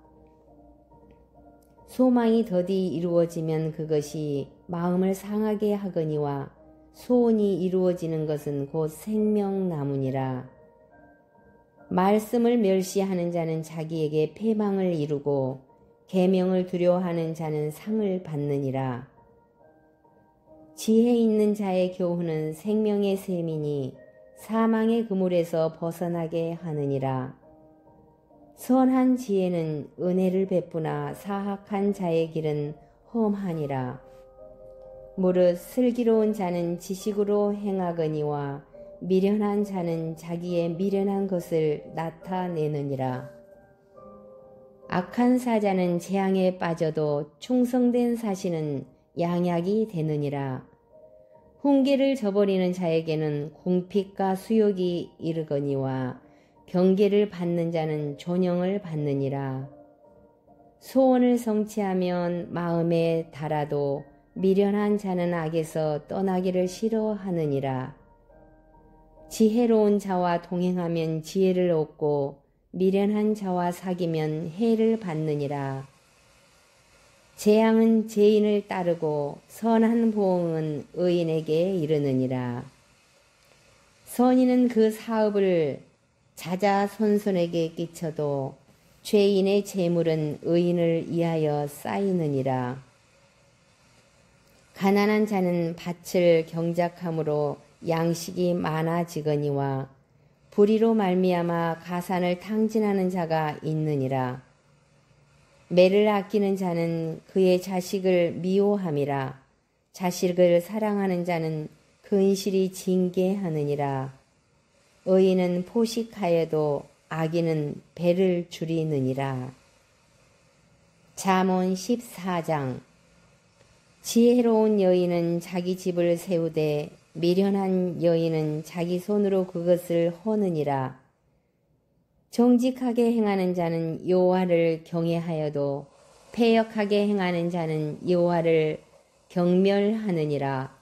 소망이 더디 이루어지면 그것이 마음을 상하게 하거니와 소원이 이루어지는 것은 곧 생명나무니라. 말씀을 멸시하는 자는 자기에게 패망을 이루고 계명을 두려워하는 자는 상을 받느니라. 지혜 있는 자의 교훈은 생명의 셈이니 사망의 그물에서 벗어나게 하느니라. 선한 지혜는 은혜를 베푸나 사악한 자의 길은 험하니라. 무릇 슬기로운 자는 지식으로 행하거니와 미련한 자는 자기의 미련한 것을 나타내느니라. 악한 사자는 재앙에 빠져도 충성된 사신은 양약이 되느니라. 훈계를 저버리는 자에게는 궁핍과 수욕이 이르거니와 경계를 받는 자는 존영을 받느니라. 소원을 성취하면 마음에 달아도 미련한 자는 악에서 떠나기를 싫어하느니라. 지혜로운 자와 동행하면 지혜를 얻고 미련한 자와 사귀면 해를 받느니라. 재앙은 죄인을 따르고 선한 보응은 의인에게 이르느니라. 선인은 그 사업을 자자손손에게 끼쳐도 죄인의 재물은 의인을 위하여 쌓이느니라. 가난한 자는 밭을 경작함으로 양식이 많아지거니와 불의로 말미암아 가산을 탕진하는 자가 있느니라. 매를 아끼는 자는 그의 자식을 미워함이라. 자식을 사랑하는 자는 근실이 징계하느니라. 의인은 포식하여도 악인은 배를 줄이느니라. 잠언 14장. 지혜로운 여인은 자기 집을 세우되 미련한 여인은 자기 손으로 그것을 허느니라. 정직하게 행하는 자는 여호와를 경외하여도 패역하게 행하는 자는 여호와를 경멸하느니라.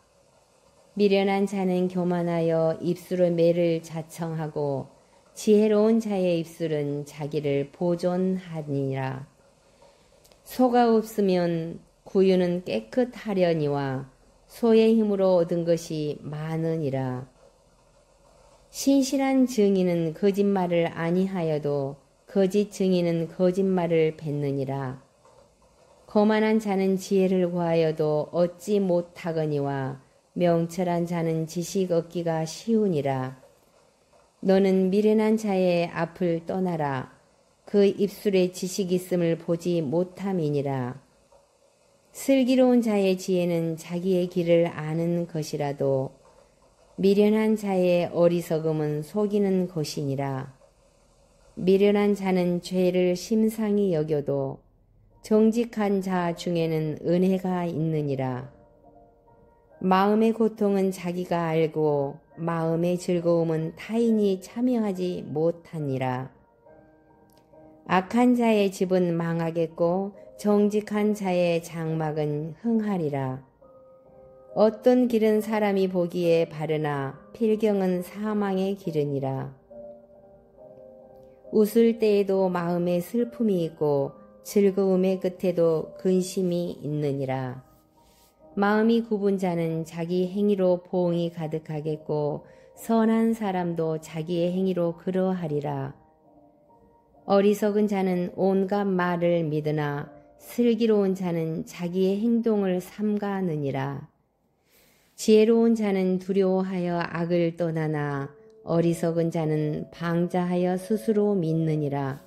미련한 자는 교만하여 입술로 매를 자청하고 지혜로운 자의 입술은 자기를 보존하니라. 소가 없으면 구유는 깨끗하려니와 소의 힘으로 얻은 것이 많으니라. 신실한 증인은 거짓말을 아니하여도 거짓 증인은 거짓말을 뱉느니라. 거만한 자는 지혜를 구하여도 얻지 못하거니와 명철한 자는 지식 얻기가 쉬우니라. 너는 미련한 자의 앞을 떠나라. 그 입술에 지식이 있음을 보지 못함이니라. 슬기로운 자의 지혜는 자기의 길을 아는 것이라도 미련한 자의 어리석음은 속이는 것이니라. 미련한 자는 죄를 심상히 여겨도 정직한 자 중에는 은혜가 있느니라. 마음의 고통은 자기가 알고 마음의 즐거움은 타인이 참여하지 못하니라. 악한 자의 집은 망하겠고 정직한 자의 장막은 흥하리라. 어떤 길은 사람이 보기에 바르나 필경은 사망의 길이니라. 웃을 때에도 마음에 슬픔이 있고 즐거움의 끝에도 근심이 있느니라. 마음이 굽은 자는 자기 행위로 보응이 가득하겠고 선한 사람도 자기의 행위로 그러하리라. 어리석은 자는 온갖 말을 믿으나 슬기로운 자는 자기의 행동을 삼가느니라. 지혜로운 자는 두려워하여 악을 떠나나 어리석은 자는 방자하여 스스로 믿느니라.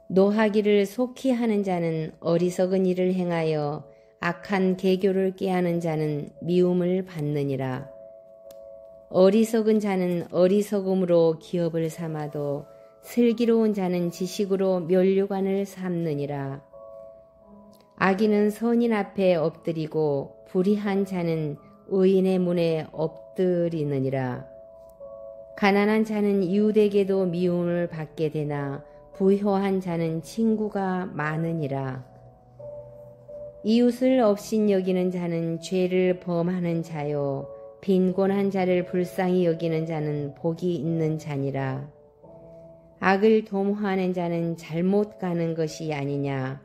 노하기를 속히 하는 자는 어리석은 일을 행하여 악한 계교를 꾀하는 자는 미움을 받느니라. 어리석은 자는 어리석음으로 기업을 삼아도 슬기로운 자는 지식으로 면류관을 삼느니라. 악인은 선인 앞에 엎드리고 불의한 자는 의인의 문에 엎드리느니라. 가난한 자는 이웃에게도 미움을 받게 되나 부효한 자는 친구가 많으니라. 이웃을 업신여기는 자는 죄를 범하는 자요 빈곤한 자를 불쌍히 여기는 자는 복이 있는 자니라. 악을 도모하는 자는 잘못 가는 것이 아니냐.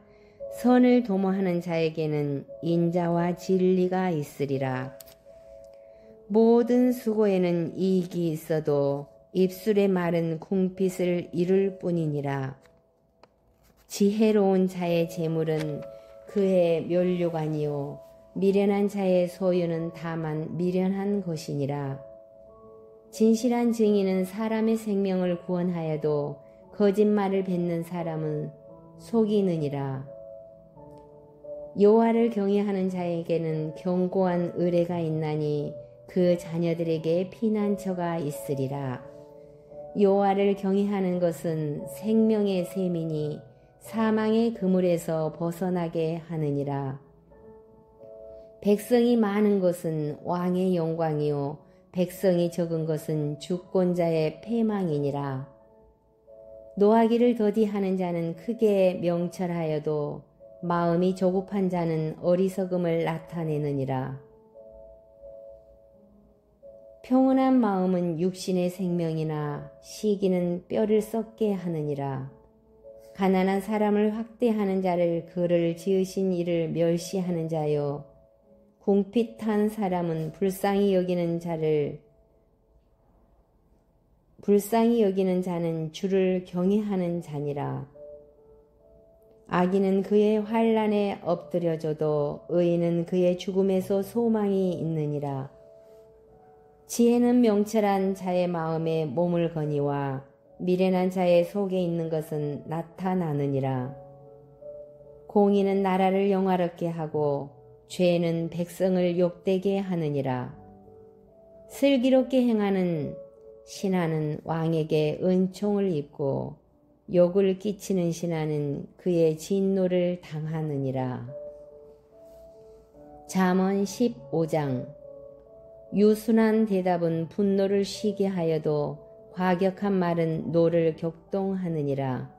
선을 도모하는 자에게는 인자와 진리가 있으리라. 모든 수고에는 이익이 있어도 입술의 말은 궁핍을 이룰 뿐이니라. 지혜로운 자의 재물은 그의 면류관이요 미련한 자의 소유는 다만 미련한 것이니라. 진실한 증인은 사람의 생명을 구원하여도 거짓말을 뱉는 사람은 속이느니라. 여호와를 경외하는 자에게는 견고한 의뢰가 있나니 그 자녀들에게 피난처가 있으리라. 여호와를 경외하는 것은 생명의 셈이니 사망의 그물에서 벗어나게 하느니라. 백성이 많은 것은 왕의 영광이요 백성이 적은 것은 주권자의 패망이니라. 노하기를 더디하는 자는 크게 명철하여도 마음이 조급한 자는 어리석음을 나타내느니라. 평온한 마음은 육신의 생명이나 시기는 뼈를 썩게 하느니라. 가난한 사람을 확대하는 자를 그를 지으신 이를 멸시하는 자요 궁핍한 사람은 불쌍히 여기는 자는 주를 경외하는 자니라. 악인은 그의 환난에 엎드려져도 의인은 그의 죽음에서 소망이 있느니라. 지혜는 명철한 자의 마음에 몸을 거니와 미련한 자의 속에 있는 것은 나타나느니라. 공의는 나라를 영화롭게 하고 죄는 백성을 욕되게 하느니라. 슬기롭게 행하는 신하는 왕에게 은총을 입고 욕을 끼치는 신하는 그의 진노를 당하느니라. 잠언 15장. 유순한 대답은 분노를 쉬게 하여도 과격한 말은 노를 격동하느니라.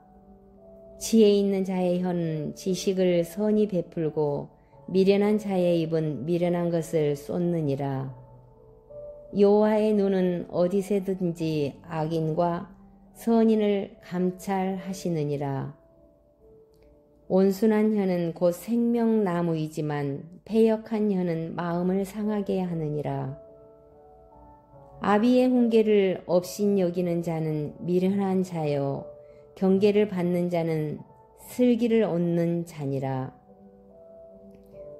지혜 있는 자의 혀는 지식을 선히 베풀고 미련한 자의 입은 미련한 것을 쏟느니라. 여호와의 눈은 어디서든지 악인과 선인을 감찰하시느니라. 온순한 혀는 곧 생명나무이지만 패역한 혀는 마음을 상하게 하느니라. 아비의 훈계를 업신여기는 자는 미련한 자요 경계를 받는 자는 슬기를 얻는 자니라.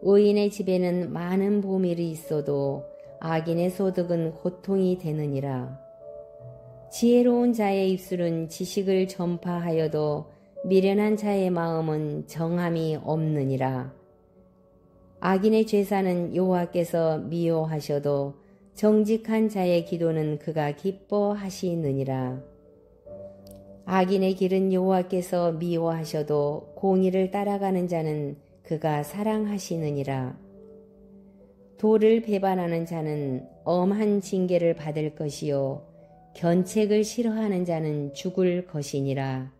의인의 집에는 많은 보물이 있어도 악인의 소득은 고통이 되느니라. 지혜로운 자의 입술은 지식을 전파하여도 미련한 자의 마음은 정함이 없느니라. 악인의 죄사는 여호와께서 미워하셔도 정직한 자의 기도는 그가 기뻐하시느니라. 악인의 길은 여호와께서 미워하셔도 공의를 따라가는 자는 그가 사랑하시느니라. 도를 배반하는 자는 엄한 징계를 받을 것이요 견책을 싫어하는 자는 죽을 것이니라.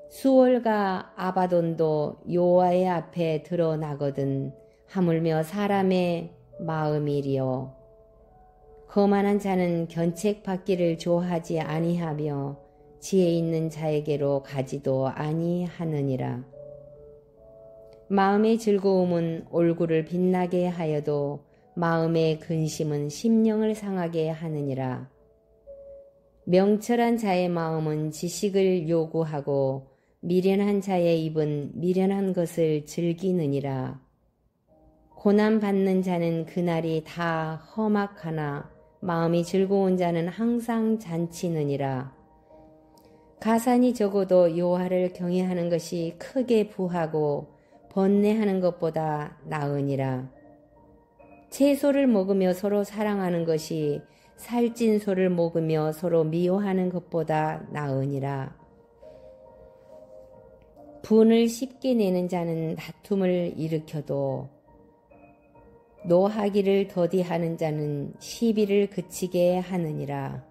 수월과 아바돈도 여호와의 앞에 드러나거든 하물며 사람의 마음이리요. 거만한 자는 견책 받기를 좋아하지 아니하며 지혜 있는 자에게로 가지도 아니하느니라. 마음의 즐거움은 얼굴을 빛나게 하여도 마음의 근심은 심령을 상하게 하느니라. 명철한 자의 마음은 지식을 요구하고 미련한 자의 입은 미련한 것을 즐기느니라. 고난받는 자는 그날이 다 험악하나 마음이 즐거운 자는 항상 잔치느니라. 가산이 적어도 여호와를 경외하는 것이 크게 부하고 번뇌하는 것보다 나으니라. 채소를 먹으며 서로 사랑하는 것이 살찐 소를 먹으며 서로 미워하는 것보다 나으니라. 분을 쉽게 내는 자는 다툼을 일으켜도 노하기를 더디하는 자는 시비를 그치게 하느니라.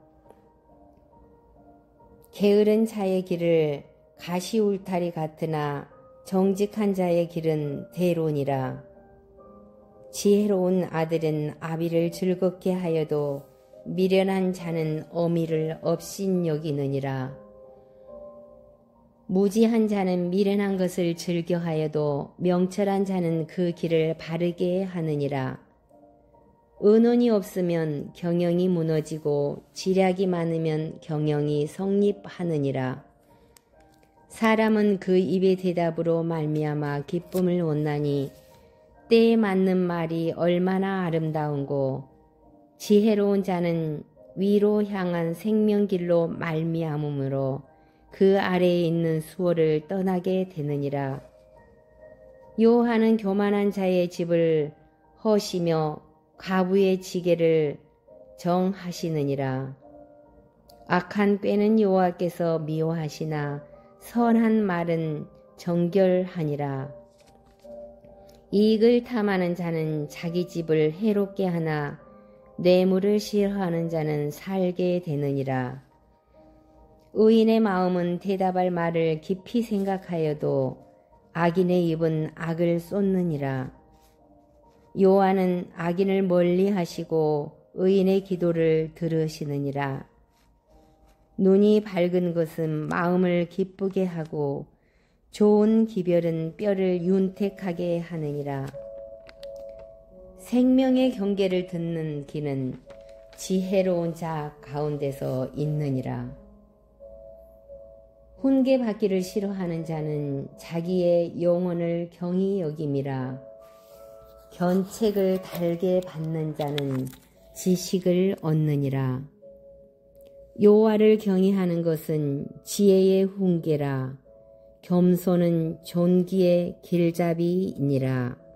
게으른 자의 길을 가시울타리 같으나 정직한 자의 길은 대론이라. 지혜로운 아들은 아비를 즐겁게 하여도 미련한 자는 어미를 업신여기느니라. 무지한 자는 미련한 것을 즐겨하여도 명철한 자는 그 길을 바르게 하느니라. 의논이 없으면 경영이 무너지고 지략이 많으면 경영이 성립하느니라. 사람은 그 입의 대답으로 말미암아 기쁨을 얻나니 때에 맞는 말이 얼마나 아름다운고 지혜로운 자는 위로 향한 생명길로 말미암음으로 그 아래에 있는 수월을 떠나게 되느니라. 여호와는 교만한 자의 집을 허시며 가부의 지게를 정하시느니라. 악한 꾀는 여호와께서 미워하시나 선한 말은 정결하니라. 이익을 탐하는 자는 자기 집을 해롭게 하나 뇌물을 싫어하는 자는 살게 되느니라. 의인의 마음은 대답할 말을 깊이 생각하여도 악인의 입은 악을 쏟느니라. 여호와는 악인을 멀리 하시고 의인의 기도를 들으시느니라. 눈이 밝은 것은 마음을 기쁘게 하고 좋은 기별은 뼈를 윤택하게 하느니라. 생명의 경계를 듣는 귀는 지혜로운 자 가운데서 있느니라. 훈계 받기를 싫어하는 자는 자기의 영혼을 경히 여김이라. 견책을 달게 받는 자는 지식을 얻느니라. 여호와를 경외하는 것은 지혜의 훈계라. 겸손은 존귀의 길잡이이니라.